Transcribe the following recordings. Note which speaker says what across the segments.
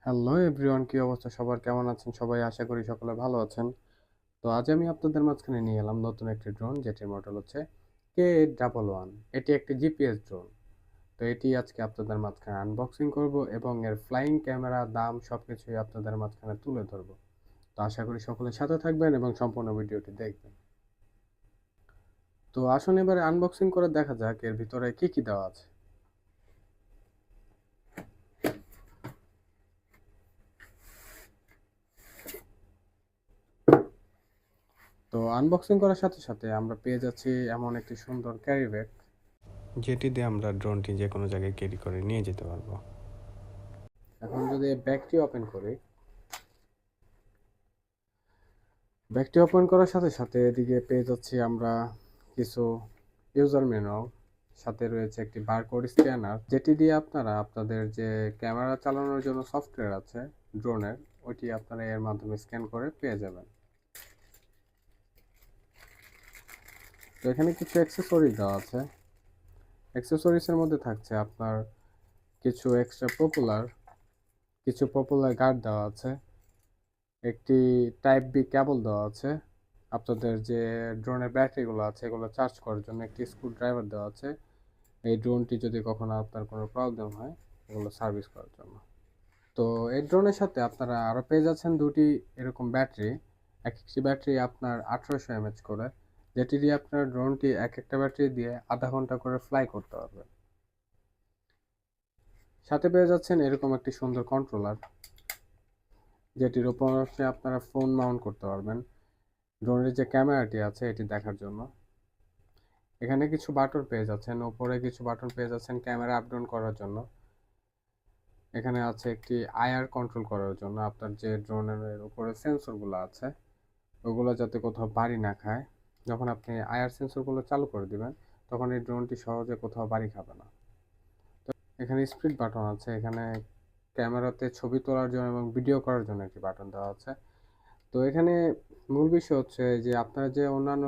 Speaker 1: Hello everyone, কি অবস্থা সবার? কেমন আছেন সবাই? আশা করি সকলে ভালো আছেন। তো আজ আমি আপনাদের মাঝখানে নিয়ে এলাম নতুন একটি ড্রোন, যেটির মডেল হচ্ছে K811। এটি একটি জিপিএস ড্রোন। তো এটি আজকে আপনাদের মাঝখানে আনবক্সিং করব এবং এর ফ্লাইং ক্যামেরা, দাম সবকিছুই আপনাদের মাঝখানে তুলে ধরবো। তো আশা করি সকলের সাথে থাকবেন এবং সম্পূর্ণ ভিডিওটি দেখবেন। তো আসুন এবারে আনবক্সিং করে দেখা যাক এর ভিতরে কি কি দেওয়া আছে। তো আনবক্সিং করার সাথে সাথে আমরা পেয়ে যাচ্ছি এমন একটি সুন্দর ক্যারি ব্যাগ, যেটি দিয়ে আমরা ড্রোনটি যে কোনো জায়গায় ক্যারি করে নিয়ে যেতে পারবো। এখন যদি ব্যাগটি ওপেন করি, ব্যাগটি ওপেন করার সাথে সাথে এদিকে পেয়ে যাচ্ছি আমরা কিছু ইউজার ম্যানুয়াল, সাথে রয়েছে একটি বারকোড স্ক্যানার, যেটি দিয়ে আপনারা আপনাদের যে ক্যামেরা চালানোর জন্য সফটওয়্যার আছে ড্রোনের, ওইটি আপনারা এর মাধ্যমে স্ক্যান করে পেয়ে যাবেন। তো এখানে কিছু অ্যাক্সেসরিজ দেওয়া আছে। অ্যাক্সেসরিজের মধ্যে থাকছে আপনার কিছু এক্সট্রা পপুলার গার্ড দেওয়া আছে, একটি টাইপ বি কেবল দেওয়া আছে, আপনাদের যে ড্রোনের ব্যাটারিগুলো আছে এগুলো চার্জ করার জন্য একটি স্ক্রু ড্রাইভার দেওয়া আছে, এই ড্রোনটি যদি কখনো আপনার কোনো প্রবলেম হয় এগুলো সার্ভিস করার জন্য। তো এই ড্রোনের সাথে আপনারা আরও পেয়ে যাচ্ছেন দুটি এরকম ব্যাটারি। এক একটি ব্যাটারি আপনার 1800 mAh করে, যেটি দিয়ে আপনার ড্রোনটি এক একটা ব্যাটারি দিয়ে আধা ঘন্টা করে ফ্লাই করতে পারবেন। সাথে পেয়ে যাচ্ছেন এরকম একটি সুন্দর কন্ট্রোলার, যেটির উপর আপনারা ফোন মাউন্ট করতে পারবেন ড্রোনের যে ক্যামেরাটি আছে এটি দেখার জন্য। এখানে কিছু বাটন পেয়ে যাচ্ছেন, উপরে কিছু বাটন পেয়ে যাচ্ছেন ক্যামেরা আপ ডাউন করার জন্য। এখানে আছে একটি আইআর কন্ট্রোল করার জন্য, আপনার যে ড্রোনের উপরে সেন্সরগুলো আছে ওগুলো যাতে কোথাও বাড়ি না খায়। যখন আপনি আইআর সেন্সরগুলো চালু করে দিবেন তখন এই ড্রোনটি সহজে কোথাও বাড়ি খাবে না। তো এখানে স্পিড বাটন আছে, এখানে ক্যামেরাতে ছবি তোলার জন্য এবং ভিডিও করার জন্য একটি বাটন দেওয়া আছে। তো এখানে মূল বিষয় হচ্ছে যে আপনারা যে অন্যান্য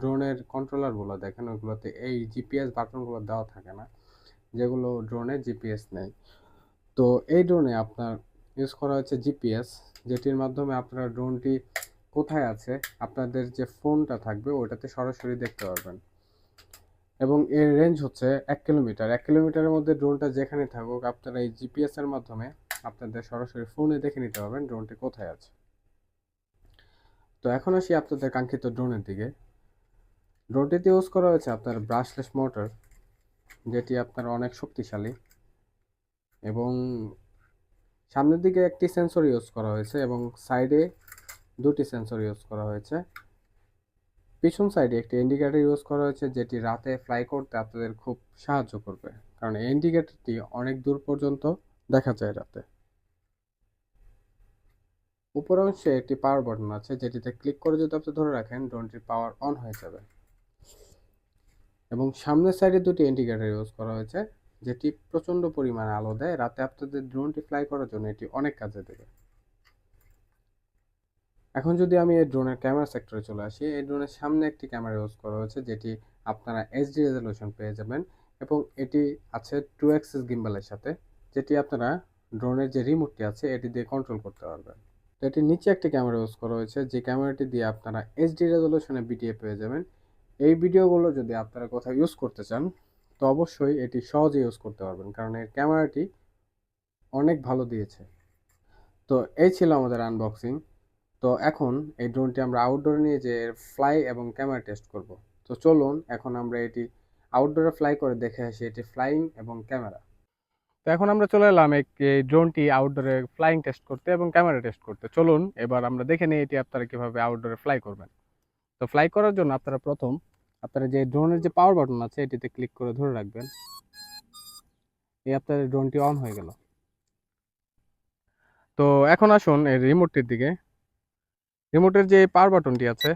Speaker 1: ড্রোনের কন্ট্রোলারগুলো দেখেন ওইগুলোতে এই জিপিএস বাটনগুলো দেওয়া থাকে না, যেগুলো ড্রোনে জিপিএস নেই। তো এই ড্রোনে আপনার ইউজ করা হচ্ছে জিপিএস, যেটির মাধ্যমে আপনারা ড্রোনটি কোথায় আছে আপনাদের যে ফোনটা থাকবে ওটাতে সরাসরি দেখতে পারবেন। এবং এর রেঞ্জ হচ্ছে 1 কিলোমিটার। 1 কিলোমিটারের মধ্যে ড্রোনটা যেখানে থাকুক আপনারা এই জিপিএস এর মাধ্যমে আপনাদের সরাসরি ফোনে দেখে নিতে পারবেন ড্রোনটি কোথায় আছে। তো এখন আসি আপনাদের কাঙ্ক্ষিত ড্রোনের দিকে। ড্রোনটিতে ইউজ করা হয়েছে আপনার ব্রাশলেস মোটর, যেটি আপনার অনেক শক্তিশালী, এবং সামনের দিকে একটি সেন্সর ইউজ করা হয়েছে এবং সাইডে দুটি সেন্সর ইউজ করা হয়েছে। পিছন সাইডে একটি ইন্ডিকেটর ইউজ করা হয়েছে, যেটি রাতে ফ্লাই করতে আপনাদের খুব সাহায্য করবে, কারণ এই ইন্ডিকেটরটি অনেক দূর পর্যন্ত দেখা যায় রাতে। উপর অংশে একটি পাওয়ার বাটন আছে, যেটিতে ক্লিক করে যদি আপনি ধরে রাখেন ড্রোনটির পাওয়ার অন হয়ে যাবে। এবং সামনের সাইডে দুটি ইন্ডিকেটর ইউজ করা হয়েছে, যেটি প্রচণ্ড পরিমাণে আলো দেয় রাতে। আপনাদের ড্রোনটি ফ্লাই করার জন্য এটি অনেক কাজে দেবে। এখন যদি আমি এই ড্রোনের ক্যামেরা সেক্টরে চলে আসি, এই ড্রোনের সামনে একটি ক্যামেরা ইউজ করা হয়েছে, যেটি আপনারা এইচডি রেজলিউশন পেয়ে যাবেন, এবং এটি আছে 2 অ্যাক্সিস গিম্বালের সাথে, যেটি আপনারা ড্রোনের যে রিমোটটি আছে এটি দিয়ে কন্ট্রোল করতে পারবেন। তো এটির নিচে একটি ক্যামেরা ইউজ করা হয়েছে, যে ক্যামেরাটি দিয়ে আপনারা এইচডি রেজলিউশনে ভিডিও পেয়ে যাবেন। এই ভিডিওগুলো যদি আপনারা কোথাও ইউজ করতে চান তো অবশ্যই এটি সহজে ইউজ করতে পারবেন, কারণ এর ক্যামেরাটি অনেক ভালো দিয়েছে। তো এই ছিল আমাদের আনবক্সিং। তো এখন এই ড্রোনটি আমরা আউটডোরে নিয়ে যে ফ্লাই এবং ক্যামেরা টেস্ট করব। তো চলুন এখন আমরা এটি আউটডোরে ফ্লাই করে দেখে আসি এটি ফ্লাইং এবং ক্যামেরা। তো এখন আমরা চলে এলাম এই ড্রোনটি আউটডোরে ফ্লাইং টেস্ট করতে এবং ক্যামেরা টেস্ট করতে। চলুন এবার আমরা দেখে নিই এটি আপনারা কিভাবে আউটডোরে ফ্লাই করবেন। তো ফ্লাই করার জন্য আপনারা যে ড্রোনের যে পাওয়ার বাটন আছে এটিতে ক্লিক করে ধরে রাখবেন। এই আপনাদের ড্রোনটি অন হয়ে গেল। তো এখন আসুন এই রিমোটটির দিকে। রিমোটের যে পাওয়ার বাটনটি আছে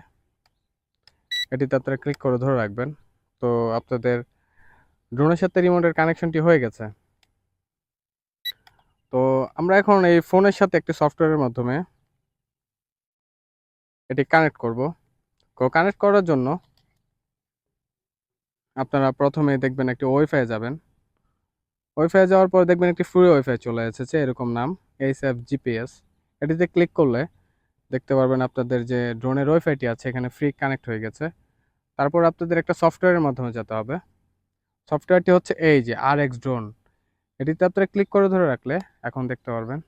Speaker 1: এটিতে আপনারা ক্লিক করে ধরে রাখবেন। তো আপনাদের ড্রোনের সাথে রিমোটের কানেকশনটি হয়ে গেছে। তো আমরা এখন এই ফোনের সাথে একটি সফটওয়্যারের মাধ্যমে এটি কানেক্ট করব। কানেক্ট করার জন্য আপনারা প্রথমে দেখবেন একটি ওয়াইফাই যাবেন। ওয়াইফাই যাওয়ার পর দেখবেন একটি ফ্রি ওয়াইফাই চলে এসেছে, এরকম নাম এইচএফ জিপিএস। এটিতে ক্লিক করলে দেখতে পারবেন আপনাদের যে ড্রোনের ওয়াইফাইটি আছে এখানে ফ্রি কানেক্ট হয়ে গেছে। তারপর আপনাদের একটা সফটওয়্যারের মাধ্যমে যেতে হবে। সফটওয়্যারটি হচ্ছে এই যে RX ড্রোন। এটিতে আপনারা ক্লিক করে ধরে রাখলে এখন দেখতে পারবেন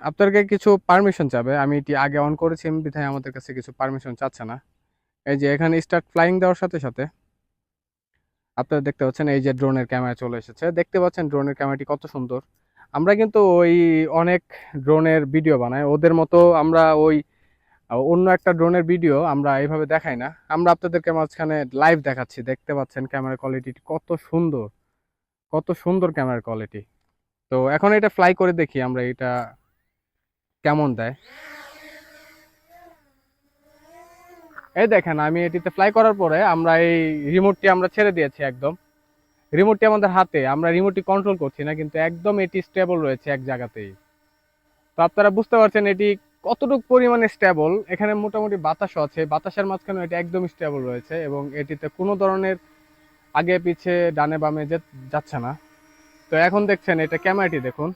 Speaker 1: আপনাদেরকে কিছু পারমিশন চাবে। আমি এটি আগে অন করেছি বিধায় আমাদের কাছে কিছু পারমিশন চাচ্ছে না। এই যে এখানে স্টার্ট ফ্লাইং দেওয়ার সাথে সাথে আপনারা দেখতে পাচ্ছেন এই যে ড্রোনের ক্যামেরা চলে এসেছে। দেখতে পাচ্ছেন ড্রোনের ক্যামেরাটি কত সুন্দর। আমরা কিন্তু ওই অনেক ড্রোনের ভিডিও বানাই, ওদের মতো আমরা ওই অন্য একটা ড্রোনের ভিডিও আমরা এইভাবে দেখাই না। আমরা আপনাদেরকে মাঝখানে লাইভ দেখাচ্ছি। দেখতে পাচ্ছেন ক্যামেরা কোয়ালিটি কত সুন্দর, কত সুন্দর ক্যামেরার কোয়ালিটি। তো এখন এটা ফ্লাই করে দেখি আমরা এটা কেমন দেয়। এই দেখেন আমি এটিতে ফ্লাই করার পরে আমরা এই রিমোটটি আমরা ছেড়ে দিয়েছি একদম। রিমোটটি আমাদের হাতে, আমরা রিমোটটি কন্ট্রোল করছি না, কিন্তু একদম এটি স্টেবল রয়েছে এক জায়গাতেই। তো আপনারা বুঝতে পারছেন এটি কতটুকু পরিমাণে স্টেবল। এখানে মোটামুটি বাতাসও আছে, বাতাসের মাঝখানে এটি একদম স্টেবল রয়েছে এবং এটিতে কোনো ধরনের আগে পিছে ডানে বামে যাচ্ছে না। তো এখন দেখছেন এটা ক্যামেরাটি দেখুন,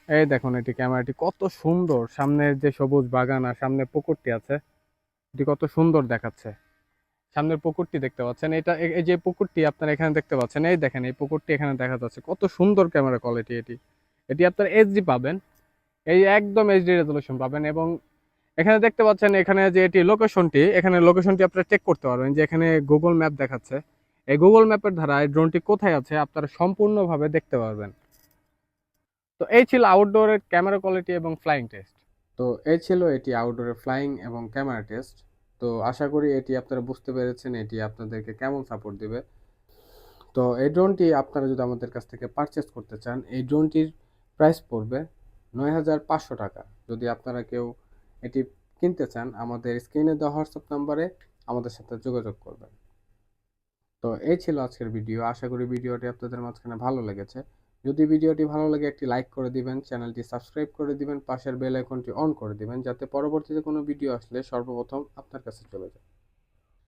Speaker 1: এই দেখুন এটি ক্যামেরাটি কত সুন্দর। সামনের যে সবুজ বাগান আর সামনে পুকুরটি আছে এটি কত সুন্দর দেখাচ্ছে। সামনের পুকুরটি দেখতে পাচ্ছেন, এটা এই যে পুকুরটি আপনারা এখানে দেখতে পাচ্ছেন, এই দেখেন এই পুকুরটি এখানে দেখা যাচ্ছে। কত সুন্দর ক্যামেরা কোয়ালিটি এটি। এটি আপনার এইচডি পাবেন, এই একদম এইচডি রেজলিউশন পাবেন। এবং এখানে দেখতে পাচ্ছেন এখানে যে এটি লোকেশনটি, এখানে লোকেশনটি আপনারা চেক করতে পারবেন যে এখানে গুগল ম্যাপ দেখাচ্ছে। এই গুগল ম্যাপের দ্বারা এই ড্রোনটি কোথায় আছে আপনারা সম্পূর্ণভাবে দেখতে পারবেন। তো এই ছিল আউটডোরের ক্যামেরা কোয়ালিটি এবং ফ্লাইং টেস্ট। তো এই ছিল এটি আউটডোরের ফ্লাইং এবং ক্যামেরা টেস্ট। তো আশা করি এটি আপনারা বুঝতে পেরেছেন এটি আপনাদেরকে কেমন সাপোর্ট দিবে। তো এই ড্রোনটি আপনারা যদি আমাদের কাছ থেকে পারচেস করতে চান, এই ড্রোনটির প্রাইস পড়বে ৯,৫০০ টাকা। যদি আপনারা কেউ এটি কিনতে চান আমাদের স্ক্রিনে দেওয়া হোয়াটসঅ্যাপ নাম্বারে আমাদের সাথে যোগাযোগ করবেন। তো এই ছিল আজকের ভিডিও। আশা করি ভিডিওটি আপনাদের মাঝখানে ভালো লেগেছে। যদি ভিডিওটি ভালো লাগে একটি লাইক করে দিবেন, চ্যানেলটি সাবস্ক্রাইব করে দিবেন, পাশের বেল আইকনটি অন করে দিবেন যাতে পরবর্তীতে কোনো ভিডিও আসলে সর্বপ্রথম আপনার কাছে চলে যায়।